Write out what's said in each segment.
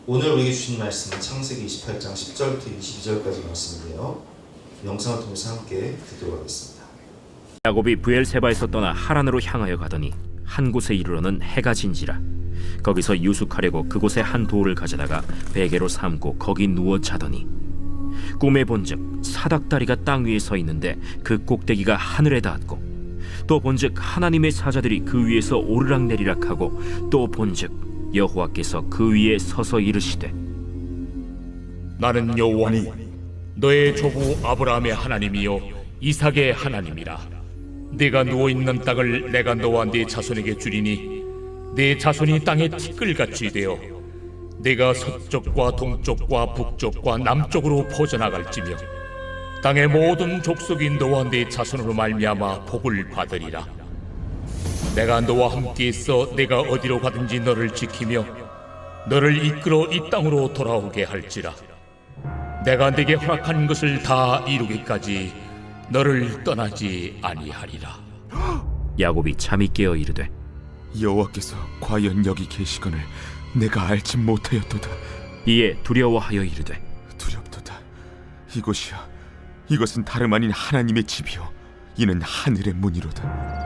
오늘 우리에게 주신 말씀은 창세기 28장 10절부터 22절까지 말씀인데요. 영상을 통해서 함께 듣도록 하겠습니다. 야곱이 브엘세바에서 떠나 하란으로 향하여 가더니 한 곳에 이르러는 해가 진지라. 거기서 유숙하려고 그곳에 한 돌을 가져다가 베개로 삼고 거기 누워 자더니 꿈에 본즉 사닥다리가 땅 위에 서 있는데 그 꼭대기가 하늘에 닿았고, 또 본즉 하나님의 사자들이 그 위에서 오르락내리락하고, 또 본즉 여호와께서 그 위에 서서 이르시되, 나는 여호와니 너의 조부 아브라함의 하나님이요 이삭의 하나님이라. 네가 누워있는 땅을 내가 너와 네 자손에게 주리니 네 자손이 땅에 티끌같이 되어 네가 서쪽과 동쪽과 북쪽과 남쪽으로 퍼져나갈지며 땅의 모든 족속이 너와 네 자손으로 말미암아 복을 받으리라. 내가 너와 함께 있어 내가 어디로 가든지 너를 지키며 너를 이끌어 이 땅으로 돌아오게 할지라. 내가 네게 허락한 것을 다 이루기까지 너를 떠나지 아니하리라. 야곱이 잠이 깨어 이르되, 여호와께서 과연 여기 계시거늘 내가 알지 못하였도다. 이에 두려워하여 이르되, 두렵도다. 이곳이야, 이것은 다름 아닌 하나님의 집이요 이는 하늘의 문이로다.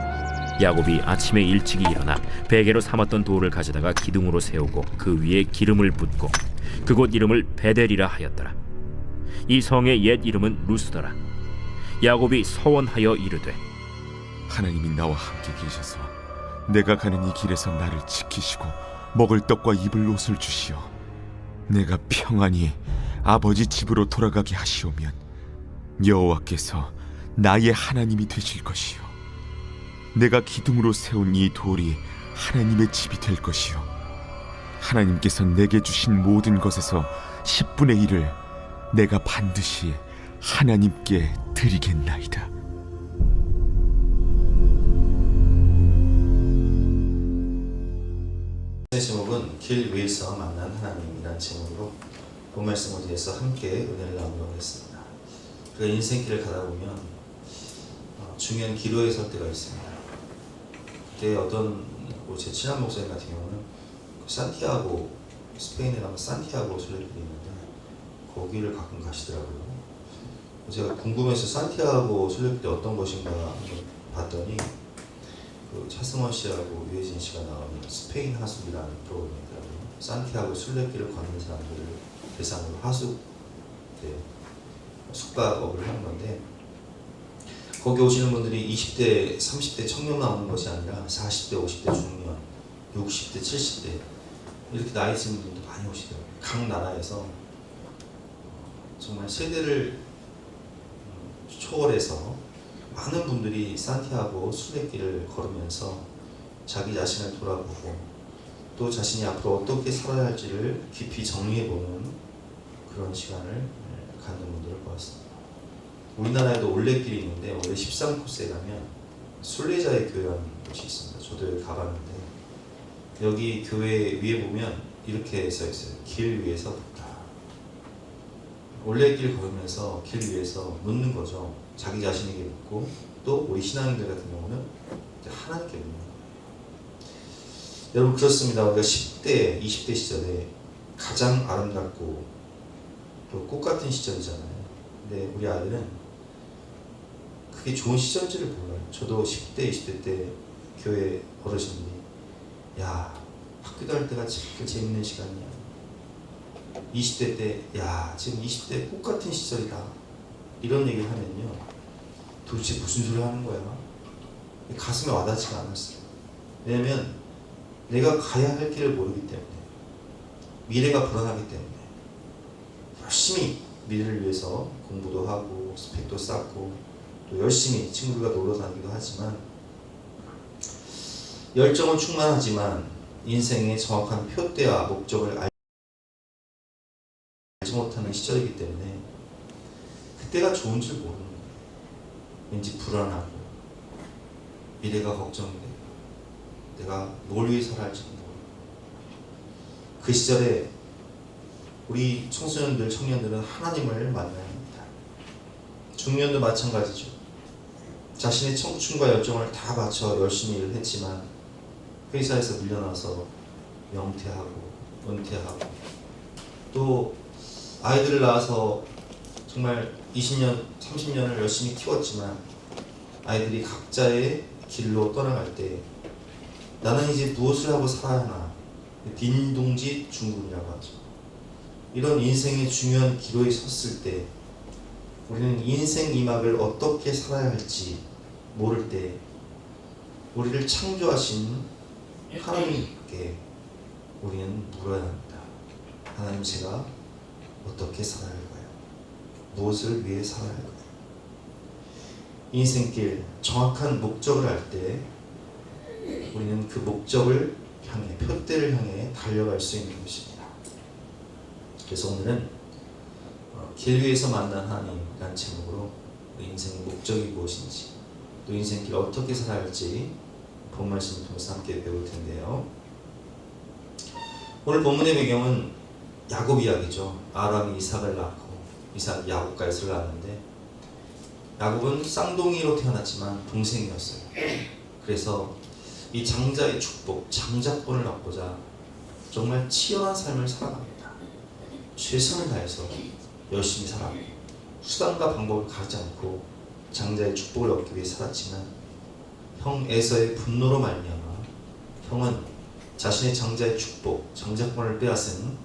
야곱이 아침에 일찍이 일어나 베개로 삼았던 돌을 가져다가 기둥으로 세우고 그 위에 기름을 붓고 그곳 이름을 베델이라 하였더라. 이 성의 옛 이름은 루스더라. 야곱이 서원하여 이르되, 하나님이 나와 함께 계셔서 내가 가는 이 길에서 나를 지키시고 먹을 떡과 입을 옷을 주시어 내가 평안히 아버지 집으로 돌아가게 하시오면 여호와께서 나의 하나님이 되실 것이요 내가 기둥으로 세운 이 돌이 하나님의 집이 될 것이요 하나님께서 내게 주신 모든 것에서 10분의 1을 내가 반드시 하나님께 드리겠나이다. 제목은 길 위에서 만난 하나님이라는 제목으로 본 말씀을 위해서 함께 은혜를 나누도록 하겠습니다. 우리가 인생길을 가다 보면 중요한 기로에 설 때가 있습니다. 그때 어떤 제 친한 목사님 같은 경우는 산티아고, 스페인에 가면 산티아고 순례길이 있는데 거기를 가끔 가시더라고요. 제가 궁금해서 산티아고 순례길이 어떤 것인가 봤더니 그 차승원 씨하고 유해진 씨가 나오는 스페인 하숙이라는 프로그램이 있더라고요. 산티아고 순례길을 걷는 사람들을 대상으로 하숙, 숙박업을 하는 건데, 거기 오시는 분들이 20대, 30대 청년 나오는 것이 아니라 40대, 50대 중년, 60대, 70대 이렇게 나이 있는 분들도 많이 오시더라고요. 각 나라에서 정말 세대를 초월해서 많은 분들이 산티아고 순례길을 걸으면서 자기 자신을 돌아보고 또 자신이 앞으로 어떻게 살아야 할지를 깊이 정리해보는 그런 시간을 갖는 분들을 보았습니다. 우리나라에도 올레길이 있는데 올레 13코스에 가면 순례자의 교회라는 곳이 있습니다. 저도 여기 가봤는데 여기 교회 위에 보면 이렇게 써 있어요. 길 위에서 걷다. 올레길 걸으면서 길 위에서 묻는 거죠. 자기 자신에게 묻고 또 우리 신앙인들 같은 경우는 하나님께 묻는 거예요. 여러분 그렇습니다. 우리가 10대, 20대 시절에 가장 아름답고 또 꽃같은 시절이잖아요. 근데 우리 아이들은 그게 좋은 시절인지를 몰라요. 저도 10대, 20대 때 교회 어르신들이 야, 학교 다닐 때가 제일 재밌는 시간이야. 20대 때 야, 지금 20대 꽃같은 시절이다. 이런 얘기를 하면요. 도대체 무슨 소리 하는 거야? 가슴에 와닿지가 않았어요. 왜냐면 내가 가야 할 길을 모르기 때문에, 미래가 불안하기 때문에 열심히 미래를 위해서 공부도 하고 스펙도 쌓고 또 열심히 친구들과 놀러 다니기도 하지만 열정은 충만하지만 인생의 정확한 표대와 목적을 알지 못하는 시절이기 때문에 그때가 좋은 줄 모르는 거예요. 왠지 불안하고 미래가 걱정되고 내가 뭘 위해 살아야 할지 모르고 그 시절에 우리 청소년들, 청년들은 하나님을 만나야 합니다. 중년도 마찬가지죠. 자신의 청춘과 열정을 다 바쳐 열심히 일을 했지만 회사에서 밀려나서 명퇴하고 은퇴하고 또 아이들을 낳아서 정말 20년, 30년을 열심히 키웠지만 아이들이 각자의 길로 떠나갈 때 나는 이제 무엇을 하고 살아야 하나, 빈둥지 중군이라고 하죠. 이런 인생의 중요한 기로에 섰을 때 우리는 인생 이막을 어떻게 살아야 할지 모를 때 우리를 창조하신 하나님께 우리는 물어야 합니다. 하나님, 제가 어떻게 살아야 할까요? 무엇을 위해 살아야 할까요? 인생길 정확한 목적을 알 때 우리는 그 목적을 향해, 표대를 향해 달려갈 수 있는 것입니다. 그래서 오늘은 길 위에서 만난 하나님이라는 제목으로 우리 인생의 목적이 무엇인지, 또 인생길 어떻게 살아야 할지 본 말씀을 통해서 함께 배울 텐데요. 오늘 본문의 배경은 야곱 이야기죠. 아브라함이 이삭을 낳고 이삭이 야곱까지 낳았는데 야곱은 쌍둥이로 태어났지만 동생이었어요. 그래서 이 장자의 축복, 장자권을 얻고자 정말 치열한 삶을 살아갑니다. 최선을 다해서 열심히 살았고 수단과 방법을 가리지 않고 장자의 축복을 얻기 위해 살았지만 형 에서의 분노로 말미암아 형은 자신의 장자의 축복, 장자권을 빼앗은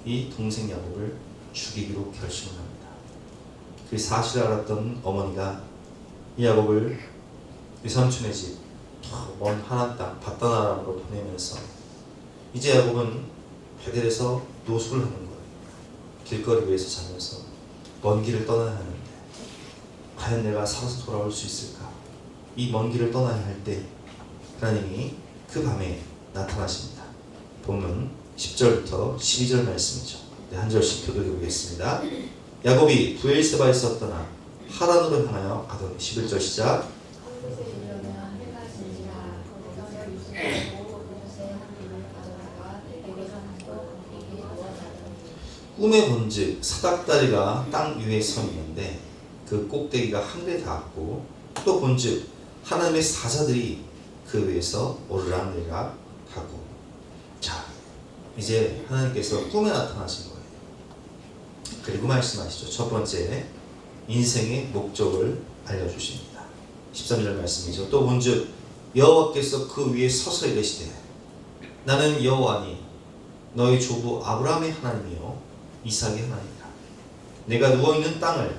이 동생 야곱을 죽이기로 결심을 합니다. 그 사실을 알았던 어머니가 이 야곱을 외삼촌의 집 먼 하나님 땅 바다나람으로 보내면서 이제 야곱은 베델에서 노숙을 하는 거예요. 길거리 위에서 자면서 먼 길을 떠나야 하는데 과연 내가 살아서 돌아올 수 있을까? 이 먼 길을 떠나야 할 때 하나님이 그 밤에 나타나십니다. 본문 10절부터 12절 말씀이죠. 네, 한 절씩 교독해 보겠습니다. 야곱이 부엘세바에서 떠나 하란으로 향하여 가더니 11절 시작. 꿈에 본즉 사닥다리가 땅 위에 서 있는데 그 꼭대기가 하늘에 닿았고 또 본즉 하나님의 사자들이 그 위에서 오르락내리락 하고. 자, 이제 하나님께서 꿈에 나타나신 거예요. 그리고 말씀하시죠. 첫 번째, 인생의 목적을 알려주십니다. 13절 말씀이죠. 또 본즉 여호와께서 그 위에 서서 이르시되 나는 여호와니 너희 조부 아브라함의 하나님이요 이삭의 하나님이라. 내가 누워있는 땅을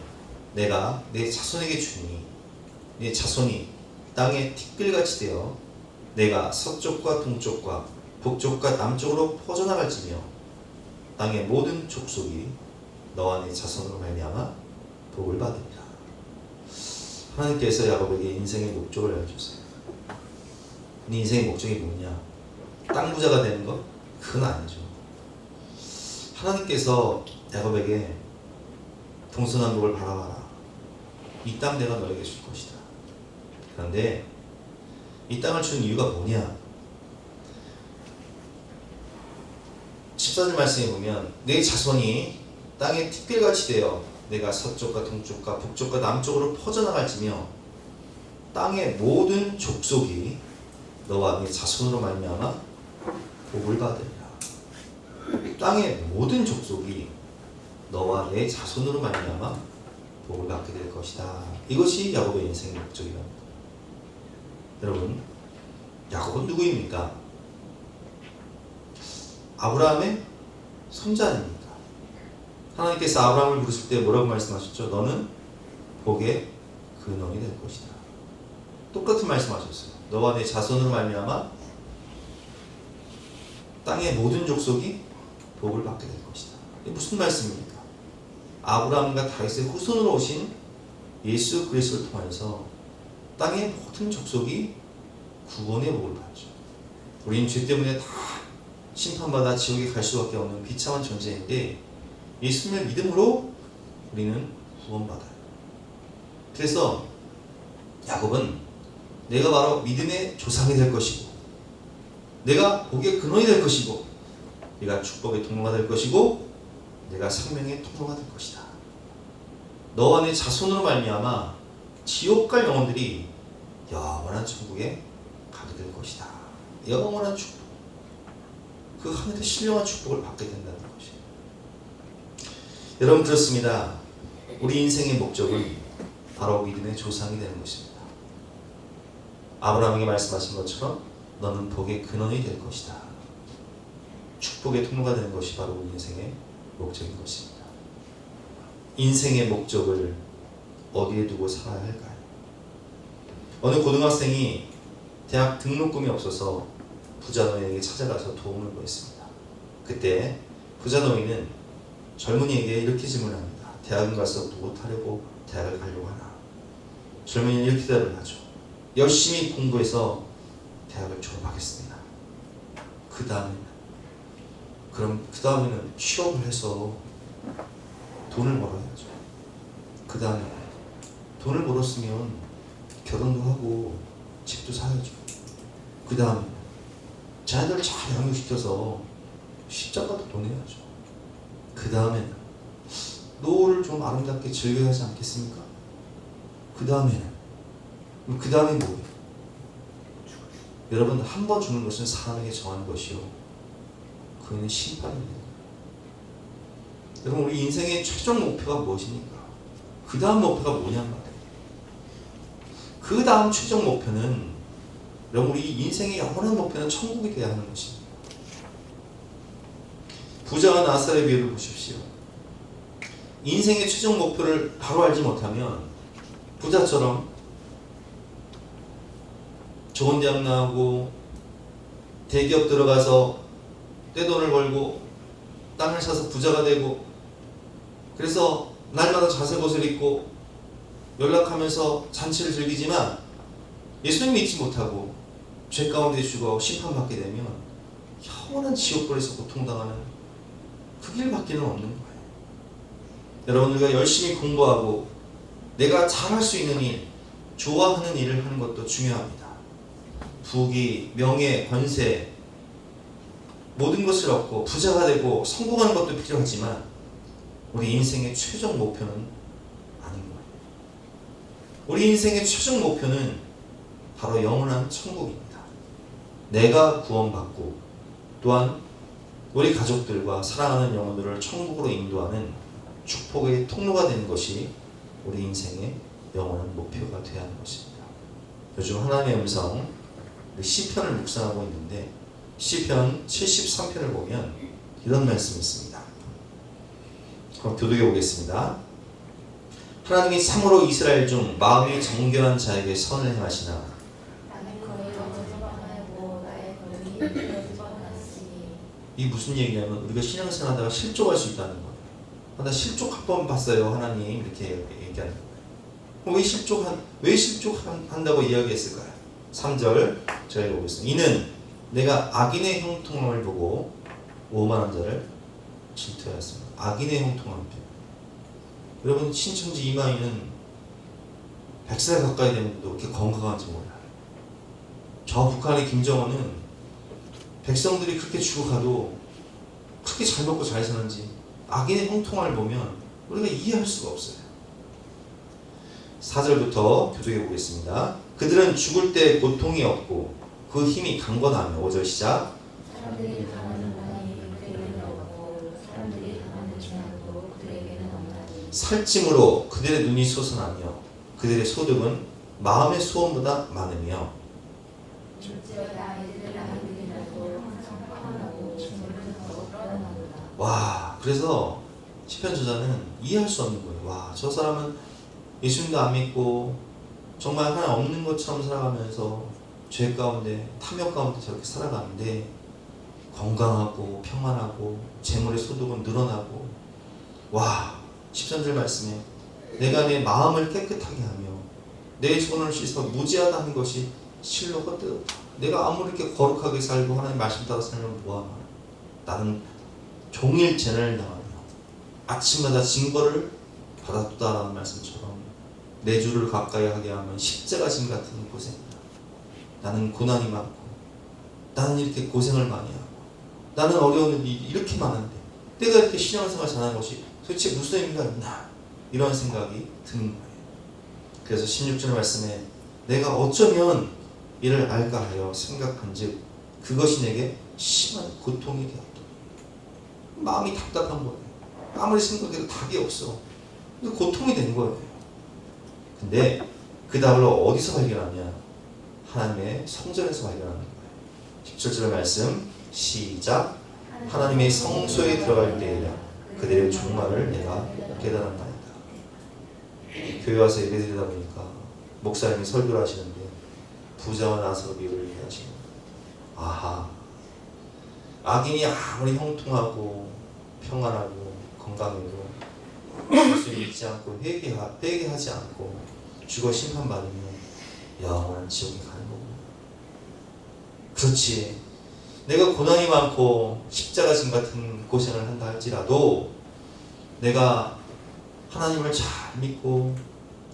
내가 내 자손에게 주니 내 자손이 땅에 티끌같이 되어 내가 서쪽과 동쪽과 북쪽과 남쪽으로 퍼져나갈지며 땅의 모든 족속이 너와 내 자손으로 말미암아 복을 받으리라. 하나님께서 야곱에게 인생의 목적을 알려주세요. 네 인생의 목적이 뭐냐? 땅 부자가 되는 것? 그건 아니죠. 하나님께서 야곱에게 동서남북을 바라봐라. 이 땅 내가 너에게 줄 것이다. 그런데 이 땅을 준 이유가 뭐냐? 14절 말씀에 보면 내 자손이 땅에 티끌같이 되어 내가 서쪽과 동쪽과 북쪽과 남쪽으로 퍼져나갈지며 땅의 모든 족속이 너와 네 자손으로 말미암아 복을 받으리라. 땅의 모든 족속이 너와 내 자손으로 말미암아 복을 받게 될 것이다. 이것이 야곱의 인생의 목적이랍니다. 여러분, 야곱은 누구입니까? 아브라함의 손자 아닙니까? 하나님께서 아브라함을 부르실 때 뭐라고 말씀하셨죠? 너는 복의 근원이 될 것이다. 똑같은 말씀하셨어요. 너와 내 자손으로 말미암아 땅의 모든 족속이 복을 받게 될 것이다. 이게 무슨 말씀입니까? 아브라함과 다윗의 후손으로 오신 예수 그리스도를 통해서 땅의 모든 족속이 구원의 복을 받죠. 우리는 죄 때문에 다 심판받아 지옥에 갈 수밖에 없는 비참한 존재인데 예수님을 믿음으로 우리는 구원받아요. 그래서 야곱은 내가 바로 믿음의 조상이 될 것이고 내가 복의 근원이 될 것이고 내가 축복의 통로가 될 것이고 내가 생명의 통로가 될 것이다. 너와 내 자손으로 말미암아 지옥 갈 영혼들이 영원한 천국에 가게 될 것이다. 영원한 축복, 그 하늘의 신령한 축복을 받게 된다는 것이에요. 여러분 그렇습니다. 우리 인생의 목적은 바로 믿음의 조상이 되는 것입니다. 아브라함에게 말씀하신 것처럼 너는 복의 근원이 될 것이다. 축복의 통로가 되는 것이 바로 우리 인생의 목적인 것입니다. 인생의 목적을 어디에 두고 살아야 할까요? 어느 고등학생이 대학 등록금이 없어서 부자노인에게 찾아가서 도움을 구했습니다. 그때 부자노인은 젊은이에게 이렇게 질문합니다. 대학은 가서 무엇하려고 대학을 가려고 하나? 젊은이는 이렇게 대답을 하죠. 열심히 공부해서 대학을 졸업하겠습니다. 그 다음에는 취업을 해서 돈을 벌어야죠. 그 다음에 돈을 벌었으면 결혼도 하고 집도 사야죠. 그 다음에 자녀들 잘 양육시켜서 십자가도 보내야죠. 그 다음에는 노후를 좀 아름답게 즐겨야 하지 않겠습니까? 그 다음에 뭐예요? 여러분, 한 번 죽는 것은 사람에게 정한 것이요, 그는 심판입니다. 여러분, 우리 인생의 최종 목표가 무엇입니까? 그 다음 목표가 뭐냔 말이에요. 그 다음 최종 목표는, 여러분, 우리 인생의 영원한 목표는 천국이 되어야 하는 것입니다. 부자와 나사렛의 비유를 보십시오. 인생의 최종 목표를 바로 알지 못하면 부자처럼 좋은 대학 나오고 대기업 들어가서 떼돈을 벌고 땅을 사서 부자가 되고, 그래서 날마다 자색옷을 입고 연락하면서 잔치를 즐기지만 예수님 믿지 못하고 죄 가운데 죽어 심판받게 되면 영원한 지옥불에서 고통당하는 그 길밖에는 없는 거예요. 여러분, 우리가 열심히 공부하고 내가 잘할 수 있는 일, 좋아하는 일을 하는 것도 중요합니다. 부귀, 명예, 권세, 모든 것을 얻고 부자가 되고 성공하는 것도 필요하지만 우리 인생의 최종 목표는 아닌 거예요. 우리 인생의 최종 목표는 바로 영원한 천국입니다. 내가 구원받고 또한 우리 가족들과 사랑하는 영혼들을 천국으로 인도하는 축복의 통로가 되는 것이 우리 인생의 영원한 목표가 되어야 하는 것입니다. 요즘 하나님의 음성, 시편을 묵상하고 있는데 시편 73편을 보면 이런 말씀이 있습니다. 그럼 교독해 보겠습니다. 하나님이 참으로 이스라엘 중 마음이 정결한 자에게 선을 행하시나 이 무슨 얘기냐면 우리가 신앙생활하다가 실족할 수 있다는 거예요. 나 실족 한 번 봤어요 하나님, 이렇게 얘기하는 거예요. 왜 실족한다고 이야기했을까요? 3절 제가 읽어보겠습니다. 이는 내가 악인의 형통함을 보고 오만한 자를 질투하였습니다. 악인의 형통함. 여러분, 신천지 이마희는 100살 가까이 되는데도 그렇게 건강한지 몰라요. 저 북한의 김정은은 백성들이 그렇게 죽어가도 그렇게 잘 먹고 잘 사는지 악인의 형통함을 보면 우리가 이해할 수가 없어요. 4절부터 교독해 보겠습니다. 그들은 죽을 때 고통이 없고 그 힘이 강건하며 5절 시작. 사람들이 당하는 고난이 그들에게는 없고 사람들이 당하는 재앙도 그들에게는 없나니 살찜으로 그들의 눈이 솟아나며 그들의 소득은 마음의 소원보다 많으며 둘째가 이들을 아이들이라도 항상 화나고 진노를 하고 불안하도다. 와, 그래서 시편 저자는 이해할 수 없는 거예요. 와, 저 사람은 예수님도 안 믿고 정말 하나 없는 것처럼 살아가면서 죄 가운데 탐욕 가운데 저렇게 살아가는데 건강하고 평안하고 재물의 소득은 늘어나고, 와, 13절 말씀에 내가 내 마음을 깨끗하게 하며 내 손을 씻어 무지하다는 것이 실로 헛되었다. 내가 아무리 이렇게 거룩하게 살고 하나님 말씀 따라 살면 뭐하나, 나는 종일 재난을 당하며 아침마다 징벌을 받았다라는 말씀처럼 내 주를 가까이 하게 하면 십자가 짐 같은 고생이다. 나는 고난이 많고 나는 이렇게 고생을 많이 하고 나는 어려운 일이 이렇게 많은데 내가 이렇게 신앙생활 잘하는 것이 도대체 무슨 의미가 있나, 이런 생각이 드는 거예요. 그래서 16절 말씀에 내가 어쩌면 이를 알까 하여 생각한즉 그것이 내게 심한 고통이 되었다. 마음이 답답한 거예요. 아무리 생각해도 답이 없어. 근데 고통이 된 거예요. 근데 그 답을 어디서 발견하냐? 하나님의 성전에서 발견하는 거예요. 17절 말씀 시작. 하나님의 성소에 들어갈 때에 그들의 종말을 내가 깨달았나이다. 교회 와서 예배드리다 보니까 목사님이 설교를 하시는데 부자와 나사로 비유를 얘기하시는 거예요. 아하, 악인이 아무리 형통하고 평안하고 건강해도 예수 믿지 않고 회개하지 않고 죽어 심판받으면 영원한 지옥에 가는 거고. 그렇지, 내가 고난이 많고 십자가 진 같은 고생을 한다 할지라도 내가 하나님을 잘 믿고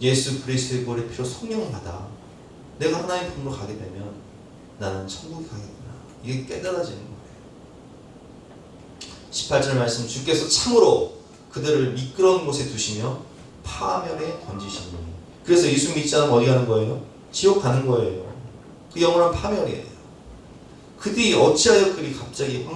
예수 그리스도의 보혈의 피로 성령을 받아 내가 하나님 품으로 가게 되면 나는 천국에 가겠구나. 이게 깨달아지는 거예요. 18절 말씀, 주께서 참으로 그들을 미끄러운 곳에 두시며 파멸에 던지시니. 그래서 예수 믿지 않으면 어디 가는 거예요? 지옥 가는 거예요. 그 영원한 파멸이에요. 그들이 어찌하여 그리 갑자기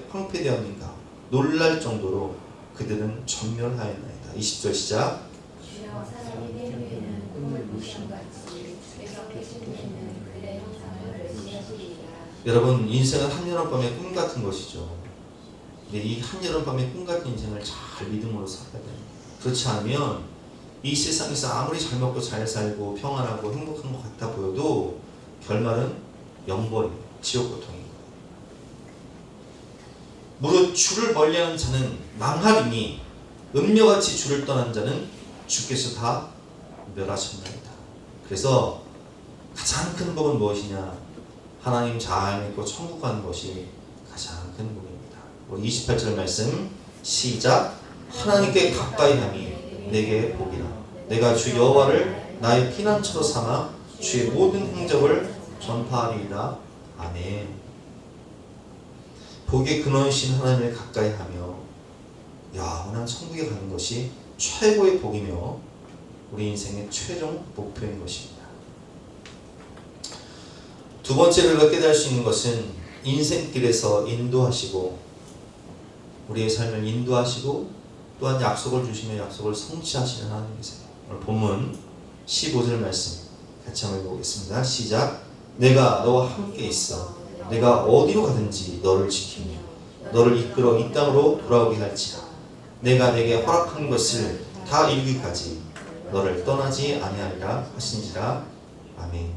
황폐되었는가? 놀랄 정도로 그들은 전멸하였나이다. 20절 시작. 주여 사람이 내 후에는 꿈을 꾸신 같이 주께서 계신 후에는 그들의 형상을 멸시하시리라. 여러분, 인생은 한여름밤의 꿈 같은 것이죠. 근데 이 한여름밤의 꿈 같은 인생을 잘 믿음으로 살아야 돼요. 그렇지 않으면 이 세상에서 아무리 잘 먹고 잘 살고 평안하고 행복한 것 같아 보여도 결말은 영벌이에요. 지옥 고통이에요. 무릇 주를 멀리하는 자는 망하리니 음녀같이 주를 떠난 자는 주께서 다 멸하셨나이다. 그래서 가장 큰 복은 무엇이냐? 하나님 잘 믿고 천국 가는 것이 가장 큰 복입니다. 우리 28절 말씀 시작. 하나님께 가까이 함이 내게 복이라. 내가 주 여호와를 나의 피난처로 삼아 주의 모든 행적을 전파하리이다. 아멘. 복의 근원이신 하나님을 가까이 하며 영원한 천국에 가는 것이 최고의 복이며 우리 인생의 최종 목표인 것입니다. 두 번째로 우리가 깨달을 수 있는 것은 인생길에서 인도하시고 우리의 삶을 인도하시고 또한 약속을 주시며 약속을 성취하시는 하나님이세요. 오늘 본문 15절 말씀 같이 한번 읽어보겠습니다. 시작. 내가 너와 함께 있어 내가 어디로 가든지 너를 지키며 너를 이끌어 이 땅으로 돌아오게 할지라. 내가 내게 허락한 것을 다 이루기까지 너를 떠나지 아니하리라 하시니라. 아멘.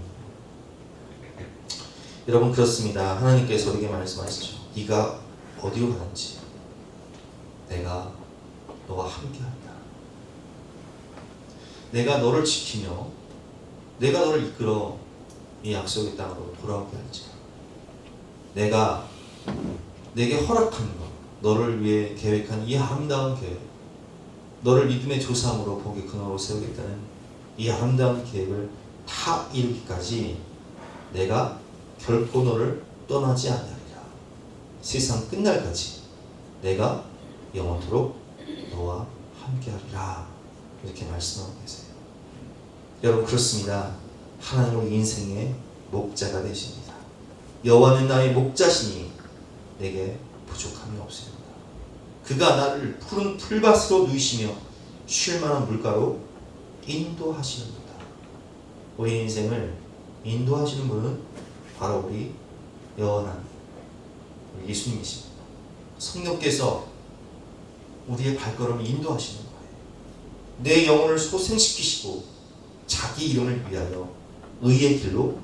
여러분, 그렇습니다. 하나님께서 우리에게 말씀하시죠. 네가 어디로 가든지 내가 너와 함께한다. 내가 너를 지키며 내가 너를 이끌어 이 약속의 땅으로 돌아오게 할지라. 내가 내게 허락한 것, 너를 위해 계획한 이 아름다운 계획, 너를 믿음의 조상으로 복의 근원으로 세우겠다는 이 아름다운 계획을 다 이루기까지 내가 결코 너를 떠나지 아니하리라. 세상 끝날까지 내가 영원토록 너와 함께하리라. 이렇게 말씀하고 계세요. 여러분, 그렇습니다. 하나님 우리 인생의 목자가 되십니다. 여호와는 나의 목자시니 내게 부족함이 없습니다. 그가 나를 푸른 풀밭으로 누이시며 쉴 만한 물가로 인도하시는도다. 우리 인생을 인도하시는 분은 바로 우리 영원한 우리 예수님이십니다. 성령께서 우리의 발걸음을 인도하시는 거예요. 내 영혼을 소생시키시고 자기 이름을 위하여 의의 길로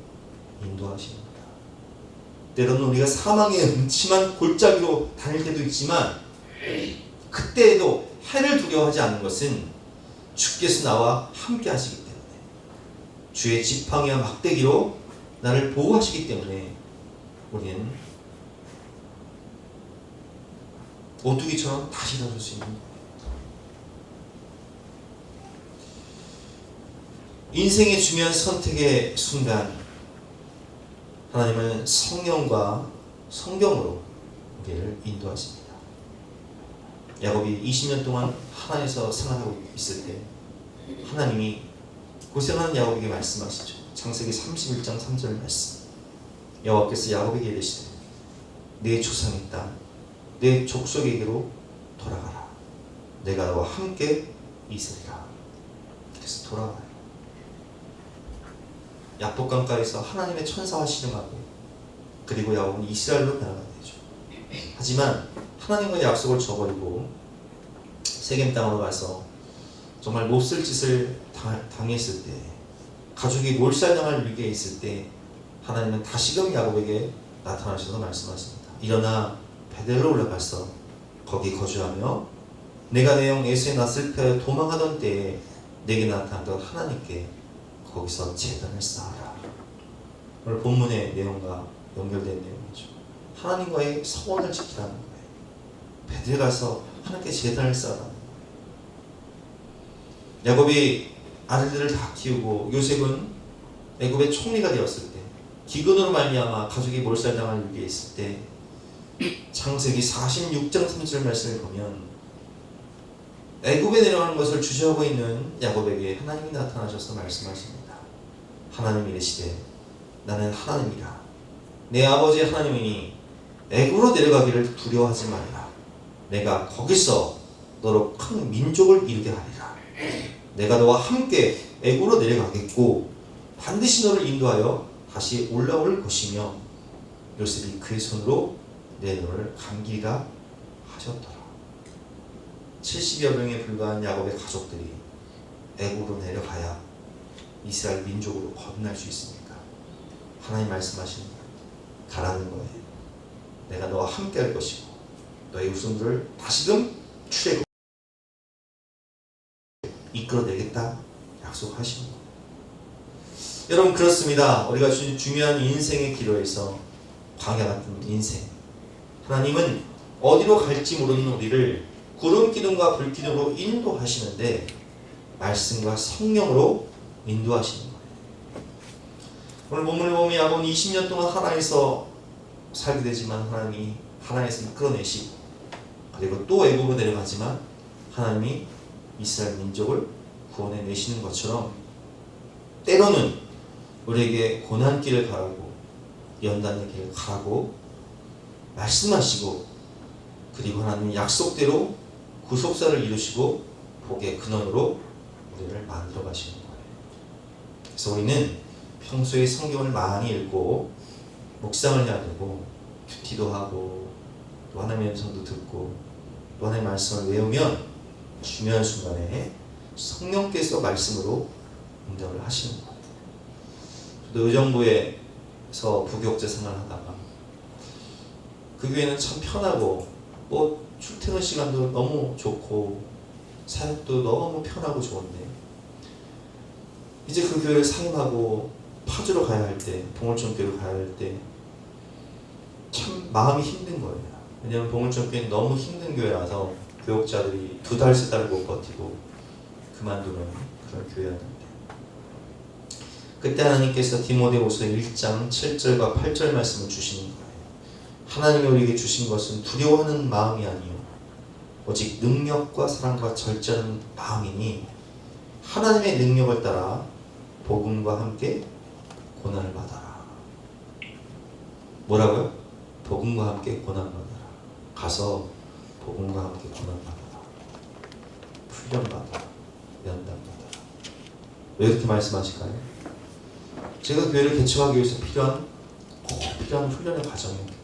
인도하시는 겁니다. 때로는 우리가 사망의 음침한 골짜기로 다닐 때도 있지만 그때에도 해를 두려워하지 않는 것은 주께서 나와 함께 하시기 때문에, 주의 지팡이와 막대기로 나를 보호하시기 때문에 우리는 오뚜기처럼 다시 일어설 수 있는 거예요. 인생의 중요한 선택의 순간 하나님은 성령과 성경으로 우리를 인도하십니다. 야곱이 20년 동안 하나님에서 생활하고 있을 때 하나님이 고생하는 야곱에게 말씀하시죠. 창세기 31장 3절 말씀. 여호와께서 야곱에게 이르시되 내 조상의 땅 내 족속에게로 돌아가라. 내가 너와 함께 있으리라. 그래서 돌아와요. 야복강가에서 하나님의 천사와 씨름하고 그리고 야곱은 이스라엘로 변화가 되죠. 하지만 하나님과의 약속을 저버리고 세겜 땅으로 가서 정말 몹쓸 짓을 당했을 때, 가족이 몰살당할 위기에 있을 때 하나님은 다시금 야곱에게 나타나셔서 말씀하십니다. 일어나 베델로 올라가서 거기 거주하며 내가 내 형 에서의 낯을 피하여 도망하던 때에 내게 나타났던 하나님께 거기서 제단을 쌓아라. 오늘 본문의 내용과 연결된 내용이죠. 하나님과의 서원을 지키라는 거예요. 베델 가서 하나님께 제단을 쌓아라. 야곱이 아들들을 다 키우고 요셉은 애굽의 총리가 되었을 때, 기근으로 말미암아 가족이 몰살당할 위기에 있을 때, 창세기 46장 3절 말씀을 보면 애굽에 내려가는 것을 주저하고 있는 야곱에게 하나님이 나타나셔서 말씀하십니다. 하나님이 이르시되 나는 하나님이라. 내 아버지 하나님이니 애굽으로 내려가기를 두려워하지 말라. 내가 거기서 너로 큰 민족을 이루게 하리라. 내가 너와 함께 애굽으로 내려가겠고 반드시 너를 인도하여 다시 올라올 것이며 요셉이 그의 손으로 내 눈을 감기라 하셨더라. 70여 명에 불과한 야곱의 가족들이 애굽으로 내려가야 이스라엘 민족으로 거듭날 수 있습니까? 하나님 말씀하십니다. 가라는 거예요. 내가 너와 함께 할 것이고 너의 후손들을 다시금 출애굽 이끌어내겠다 약속하시는 거예요. 여러분 그렇습니다. 우리가 중요한 인생의 기로에서 광야 같은 인생, 하나님은 어디로 갈지 모르는 우리를 구름 기둥과 불 기둥으로 인도하시는데 말씀과 성령으로 인도하시는 거예요. 오늘 본문을 보면 야곱은 20년 동안 하나에서 살게 되지만 하나님이 하나에서 이끌어내시고 그리고 또 애굽으로 내려가지만 하나님이 이스라엘 민족을 구원해 내시는 것처럼 때로는 우리에게 고난길을 가라고 연단의 길을 가라고 말씀하시고 그리고 하나님은 약속대로 구속사를 이루시고 복의 근원으로 우리를 만들어 가시는 거예요. 그래서 우리는 평소에 성경을 많이 읽고 묵상을 해야 되고 큐티도 하고 또 하나님의 음성도 듣고 또 하나님의 말씀을 외우면 중요한 순간에 성령께서 말씀으로 응답을 하시는 거예요. 저도 의정부에서 부교육자 생활을 하다가 그 교회는 참 편하고 뭐 출퇴근 시간도 너무 좋고 사역도 너무 편하고 좋은데 이제 그 교회를 사임하고 파주로 가야 할 때, 봉울점교로 가야 할 때 참 마음이 힘든 거예요. 왜냐하면 봉울점교는 너무 힘든 교회라서 교육자들이 2달, 3달을 못 버티고 그만두는 그런 교회였는데 그때 하나님께서 디모데후서 1장 7절과 8절 말씀을 주시는 거예요. 하나님이 우리에게 주신 것은 두려워하는 마음이 아니요 오직 능력과 사랑과 절제하는 마음이니 하나님의 능력을 따라 복음과 함께 고난을 받아라. 뭐라고요? 복음과 함께 고난 받아라. 가서 복음과 함께 고난 받아라. 훈련 받아라. 연단 받아라. 왜 이렇게 말씀하실까요? 제가 교회를 개척하기 위해서 필요한 훈련의 과정이었기 때문에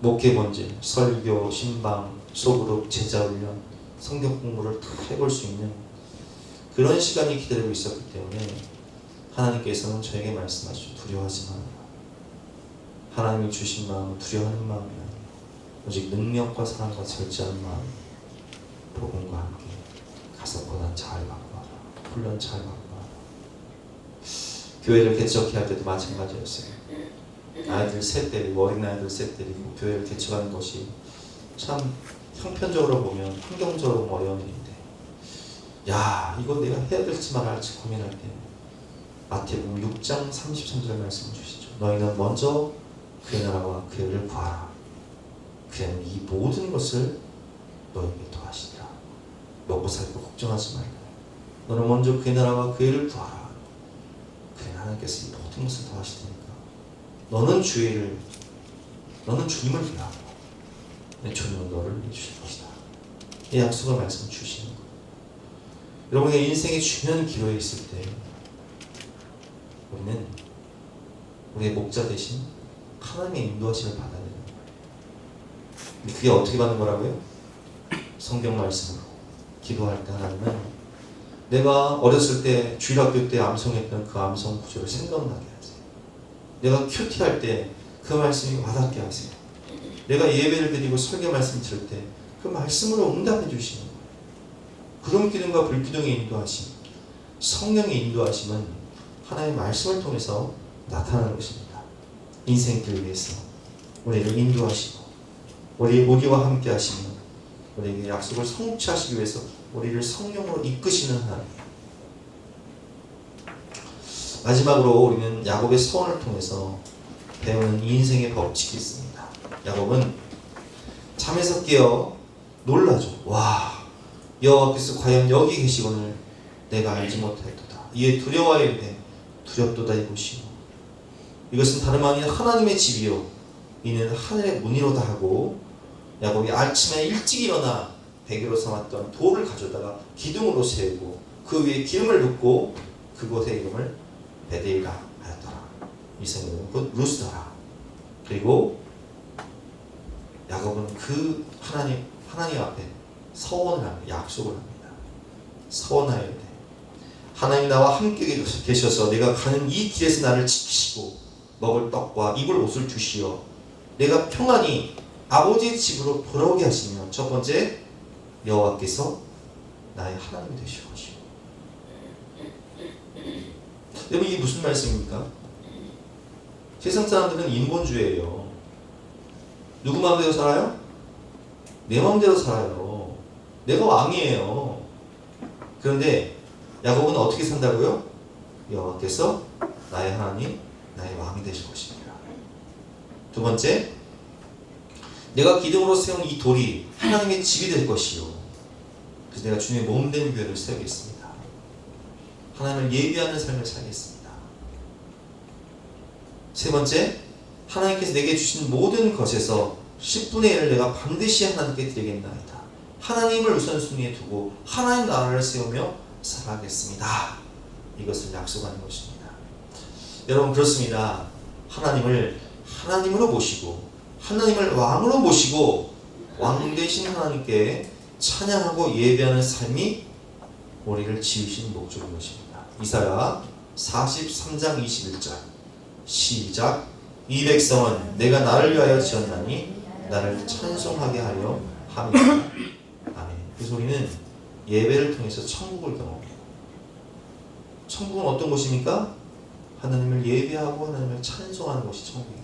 목회 본질, 설교, 신방, 소그룹, 제자훈련, 성경 공부를 다 해볼 수 있는 그런 시간이 기다리고 있었기 때문에 하나님께서는 저에게 말씀하시죠. 두려워하지 마라. 하나님이 주신 마음은 두려워하는 마음이 아니에요. 오직 능력과 사랑과 절제하는 마음, 복음과 함께 가서 고난 잘 받고 와라. 훈련 잘 받고 와라. 교회를 개척해야 할 때도 마찬가지였어요. 아이들 셋 데리고 어린아이들 셋 데리고 교회를 개척하는 것이 참 형편적으로 보면 환경적으로 어려운 일인데 야 이거 내가 해야 될지 말아야 할지 고민할 때 마태복음 6장 33절 말씀을 주시죠. 너희는 먼저 그의 나라와 그의 의를 구하라. 그는 이 모든 것을 너희에게 더하시리라. 먹고 살고 걱정하지 말라. 너는 먼저 그의 나라와 그의 의를 구하라. 그래 하나님께서 이 모든 것을 더하실 테니까 너는 주님을 위하고 내 주님은 너를 위해 주실 것이다. 이 약속의 말씀 주시는 거예요. 여러분의 인생의 중요한 기로에 있을 때 우리는 우리의 목자 대신 하나님의 인도하심을 받아야 되는 거예요. 근데 그게 어떻게 받는 거라고요? 성경 말씀으로 기도할 때 하나님은 내가 어렸을 때 주일학교 때 암송했던 그 암송 구절을 생각나게 하세요. 내가 큐티할 때 그 말씀이 와닿게 하세요. 내가 예배를 드리고 설교 말씀 들을 때 그 말씀으로 응답해 주시는 거예요. 구름 기둥과 불 기둥의 인도하심, 성령의 인도하심은 하나님의 말씀을 통해서 나타나는 것입니다. 인생길 위해서 우리를 인도하시고 우리와 함께 하시며 우리에게 약속을 성취하시기 위해서 우리를 성령으로 이끄시는 하나님. 마지막으로 우리는 야곱의 서원을 통해서 배우는 인생의 법칙이 있습니다. 야곱은 잠에서 깨어 놀라죠. 와, 여호와께서 과연 여기 계시거늘 내가 알지 못하였도다. 이에 두려워하여 이르되 두렵도다 이곳이요. 이것은 다름 아닌 하나님의 집이요 이는 하늘의 문이로다 하고 야곱이 아침에 일찍 일어나 베개로 삼았던 돌을 가져다가 기둥으로 세우고 그 위에 기름을 붓고 그곳의 이름을 베델이라 하였더라. 이 성경은 곧 루스더라. 그리고 야곱은 그 하나님 앞에 서원을 합니다. 약속을 합니다. 서원하여야 돼. 하나님 나와 함께 계셔서 내가 가는 이 길에서 나를 지키시고 먹을 떡과 입을 옷을 주시어 내가 평안히 아버지의 집으로 돌아오게 하시며, 첫 번째 여호와께서 나의 하나님이 되실 것이요. 여러분 이게 무슨 말씀입니까? 세상 사람들은 인본주의예요. 누구 마음대로 살아요? 내 마음대로 살아요. 내가 왕이에요. 그런데 야곱은 어떻게 산다고요? 여호와께서 나의 하나님, 나의 왕이 되실 것입니다. 두 번째, 내가 기둥으로 세운 이 돌이 하나님의 집이 될 것이요. 그래서 내가 주님의 몸된 교회를 세우겠습니다. 하나님을 예비하는 삶을 살겠습니다. 세 번째, 하나님께서 내게 주신 모든 것에서 10분의 1을 내가 반드시 하나님께 드리겠나이다. 하나님을 우선순위에 두고 하나님 나라를 세우며 살아가겠습니다. 이것을 약속하는 것입니다. 여러분 그렇습니다. 하나님을 하나님으로 모시고 하나님을 왕으로 모시고 왕 되신 하나님께 찬양하고 예배하는 삶이 우리를 지으신 목적인 것입니다. 이사야 43장 21절 시작. 이 백성은 내가 나를 위하여 지었나니 나를 찬송하게 하려 함이다. 아멘. 그래서 우리는 예배를 통해서 천국을 경험해요. 천국은 어떤 곳입니까? 하나님을 예배하고 하나님을 찬송하는 곳이 천국이에요.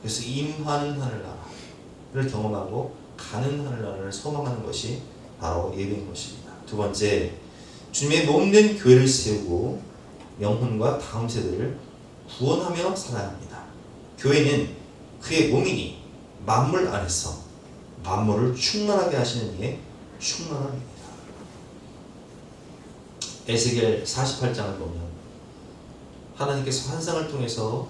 그래서 임하는 하늘나라를 경험하고 가는 하늘나라를 소망하는 것이 바로 예배인 것입니다. 두 번째, 주님의 몸된 교회를 세우고 영혼과 다음 세대를 구원하며 살아야 합니다. 교회는 그의 몸이니 만물 안에서 만물을 충만하게 하시는 이의 충만함입니다. 에스겔 48장을 보면 하나님께서 환상을 통해서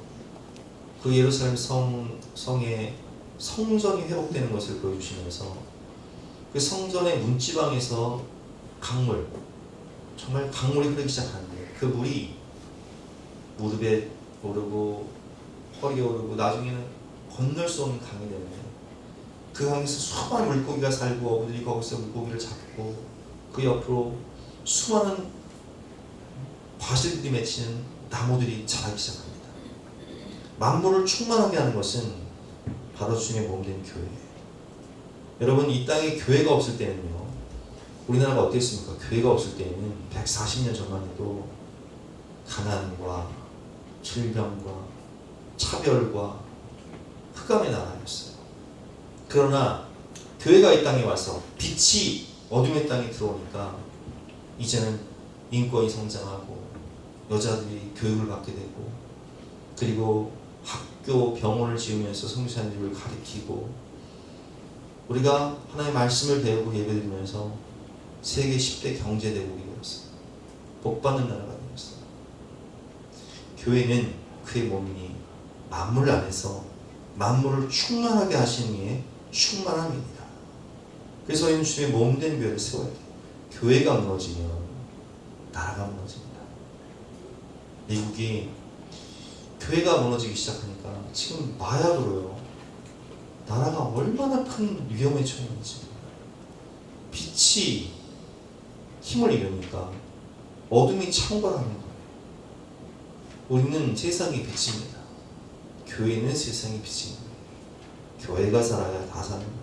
그 예루살렘 성의 성전이 회복되는 것을 보여주시면서 그 성전의 문지방에서 강물, 정말 강물이 흐르기 시작하는데 그 물이 무릎에 오르고 허리에 오르고 나중에는 건널 수 없는 강이 되는, 그 강에서 수많은 물고기가 살고 어부들이 거기서 물고기를 잡고 그 옆으로 수많은 과실들이 맺히는 나무들이 자라기 시작합니다. 만물을 충만하게 하는 것은 바로 주님의 몸된 교회예요. 여러분 이 땅에 교회가 없을 때는요, 우리나라가 어땠습니까? 교회가 없을 때는 140년 전만 해도 가난과 질병과 차별과 흑암의 나라였어요. 그러나 교회가 이 땅에 와서 빛이 어둠의 땅에 들어오니까 이제는 인권이 성장하고 여자들이 교육을 받게 되고, 그리고 학교, 병원을 지으면서 성교사님들을 가르치고, 우리가 하나님의 말씀을 배우고 예배드리면서 세계 10대 경제대국이 되었어요. 복받는 나라가 되었어요. 교회는 그의 몸이니 만물 안에서 만물을 충만하게 하시는 이의 충만함입니다. 그래서 우리는 주의 몸된 교회를 세워야 돼요. 교회가 무너지면 나라가 무너집니다. 미국이 교회가 무너지기 시작하니까 지금 마약으로요, 나라가 얼마나 큰 위험에 처했는지. 빛이 힘을 잃으니까 어둠이 창궐하는 거예요. 우리는 세상의 빛입니다. 교회는 세상의 빛입니다. 교회가 살아야 다 사는 거예요.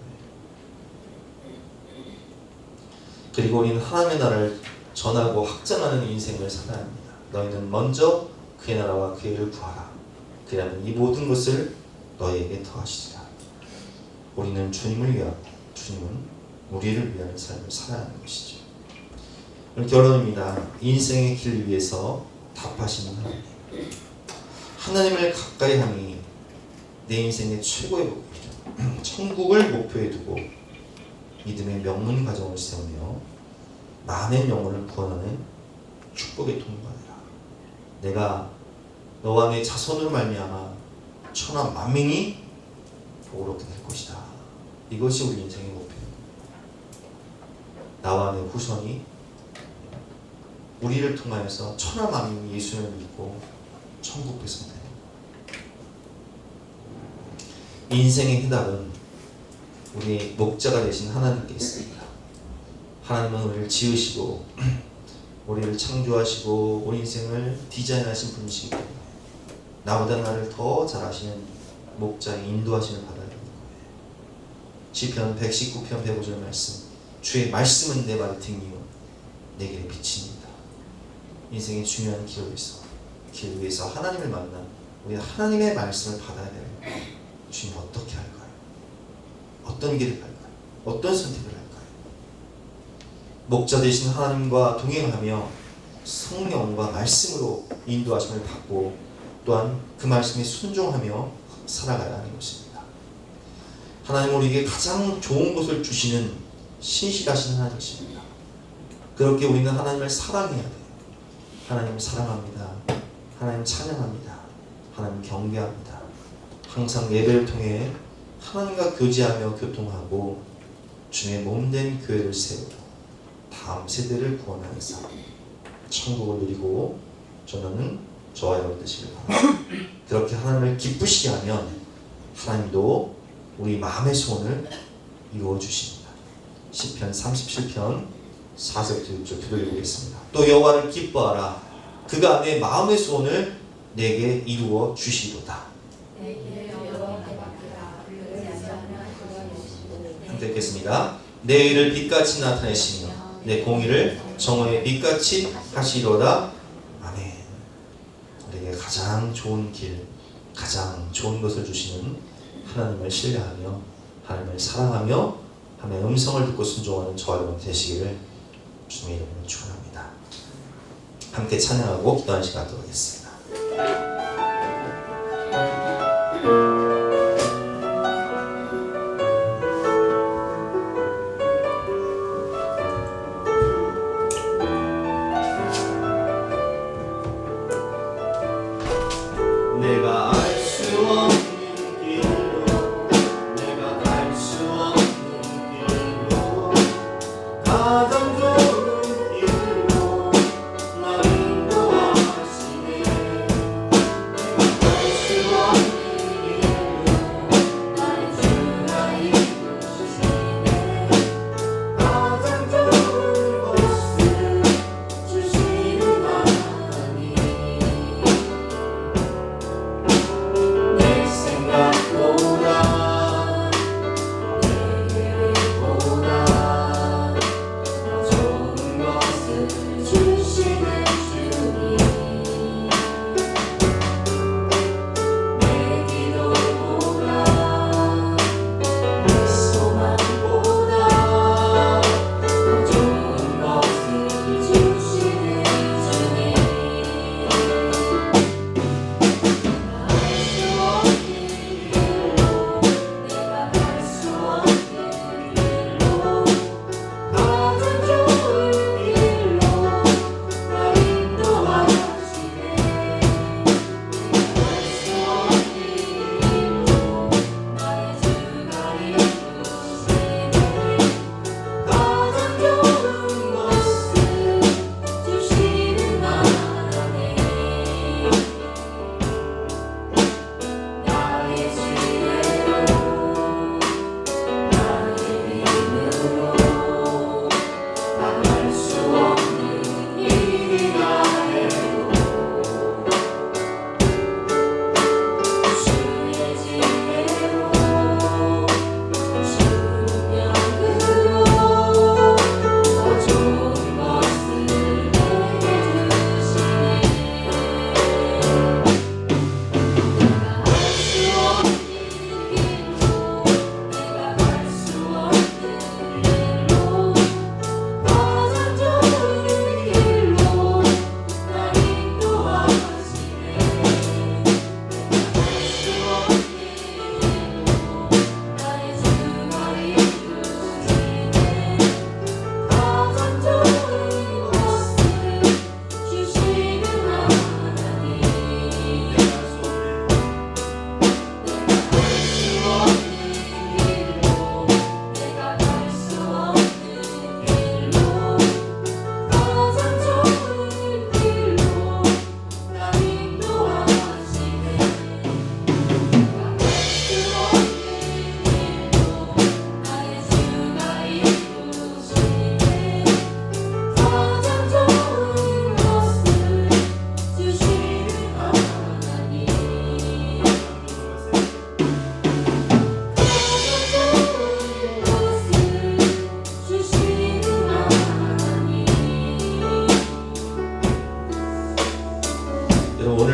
그리고 우리는 하나님의 나라를 전하고 확장하는 인생을 살아야 합니다. 너희는 먼저 그의 나라와 그의 일을 구하라. 그러면 이 모든 것을 너희에게 더하시리라. 우리는 주님을 위하고 주님은 우리를 위한 삶을 살아야 하는 것이죠. 오늘 결론입니다. 인생의 길 위에서 답하시는 하나님. 하나님을 가까이 함이 내 인생의 최고의 목표입니다. 천국을 목표에 두고 믿음의 명문 가정을 세우며 많은 영혼을 구원하는 축복의 통로가 되라. 내가 너와 내 자손으로 말미암아 천하 만민이 복으롭게 될 것이다. 이것이 우리 인생의 목표입니다. 나와 내 후손이 우리를 통하여서 천하 만민이 예수를 믿고 천국 백성되는 인생의 해답은 우리 목자가 되신 하나님께 있습니다. 하나님은 우리를 지으시고 우리를 창조하시고 우리 인생을 디자인하신 분이시기 때문에 나보다 나를 더 잘 아시는 목자의 인도하심을 받아야 되는 거예요. 시편 119편 105절 말씀, 주의 말씀은 내 발의 등이요 내 길의 빛입니다. 인생의 중요한 길 위에서 하나님을 만나 우리 하나님의 말씀을 받아야 돼요. 주님 어떻게 할까요? 어떤 길을 갈까요? 어떤 선택을 할까요? 목자 되신 하나님과 동행하며 성령과 말씀으로 인도하심을 받고 또한 그 말씀에 순종하며 살아가야 하는 것입니다. 하나님은 우리에게 가장 좋은 것을 주시는 신실하신 하나님이십니다. 그렇게 우리는 하나님을 사랑해야 돼요. 하나님을 사랑합니다. 하나님 찬양합니다. 하나님 경배합니다. 항상 예배를 통해 하나님과 교제하며 교통하고 주의 몸된 교회를 세우고 다음 세대를 구원하여서 천국을 누리고 전하는 저와 여러분 되시길 바랍니다. 그렇게 하나님을 기쁘시게 하면 하나님도 우리 마음의 소원을 이루어 주십니다. 시편 37편 4절부터 6절 들어보겠습니다. 또 여호와를 기뻐하라. 그가 내 마음의 소원을 내게 이루어 주시도다. 함께 읽겠습니다. 내 의를 빛같이 나타내시며 내 공의를 정오의 빛같이 하시리로다. 아멘. 우리에게 가장 좋은 길, 가장 좋은 것을 주시는 하나님을 신뢰하며 하나님을 사랑하며 하나님의 음성을 듣고 순종하는 저와 여러분 되시기를 주님의 이름으로 축원합니다. 함께 찬양하고 기도하는 시간 갖도록 하겠습니다. 내가 알 수 없는 길로 내가 갈 수 없는 길로 가장 좋은 길로 나 인도하시네. 내가 갈 수 없는 길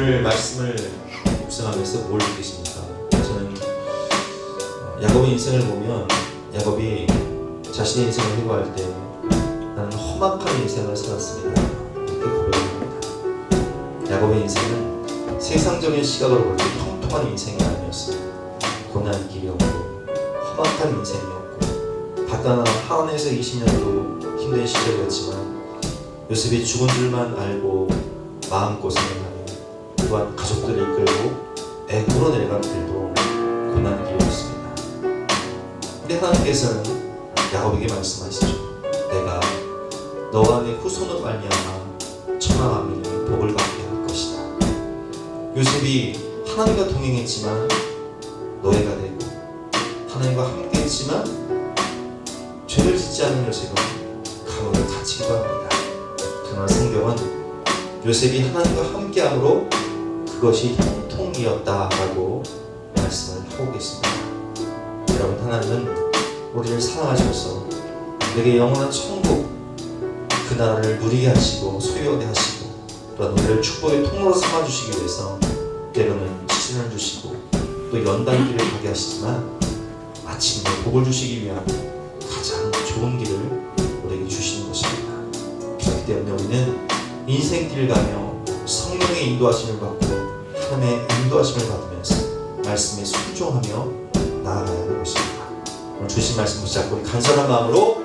오늘 말씀을 묵상하면서 뭘 느끼십니까? 저는 야곱의 인생을 보면 야곱이 자신의 인생을 회고할 때 나는 험악한 인생을 살았습니다. 이렇게 고백합니다. 야곱의 인생은 세상적인 시각으로 볼 때 통통한 인생이 아니었어요. 고난 길이었고 험악한 인생이었고 바다나 하란에서 20년도 힘든 시절이었지만 요셉이 죽은 줄만 알고 마음고생을 하며 또한 가족들을 이끌고 애굽으로 내려간 길도 고난 길이었습니다. 근데 하나님께서는 야곱에게 말씀하시죠. 내가 너와 내 후손으로 말미암아 천하 만민이 복을 받게 할 것이다. 요셉이 하나님과 동행했지만 노예가 되고 하나님과 함께했지만 죄를 짓지 않은 요셉은 감옥에 갇히기도 합니다. 그러나 성경은 요셉이 하나님과 함께함으로 그것이 형통이었다라고 말씀을 하고 계십니다. 여러분, 하나님은 우리를 사랑하셔서 우리에게 영원한 천국 그 나라를 누리게 하시고 소유하게 하시고 또한 우리를 축복의 통로로 삼아주시기 위해서 때로는 시련을 주시고 또 연단길을 가게 하시지만 마침내 복을 주시기 위한 가장 좋은 길을 우리에게 주시는 것입니다. 그렇기 때문에 우리는 인생길을 가며 성령의 인도하심을 받고 하나님의 인도하심을 받으면서 말씀에 순종하며 나아가야 하는 것입니다. 오늘 주신 말씀 붙잡고 우리 간절한 마음으로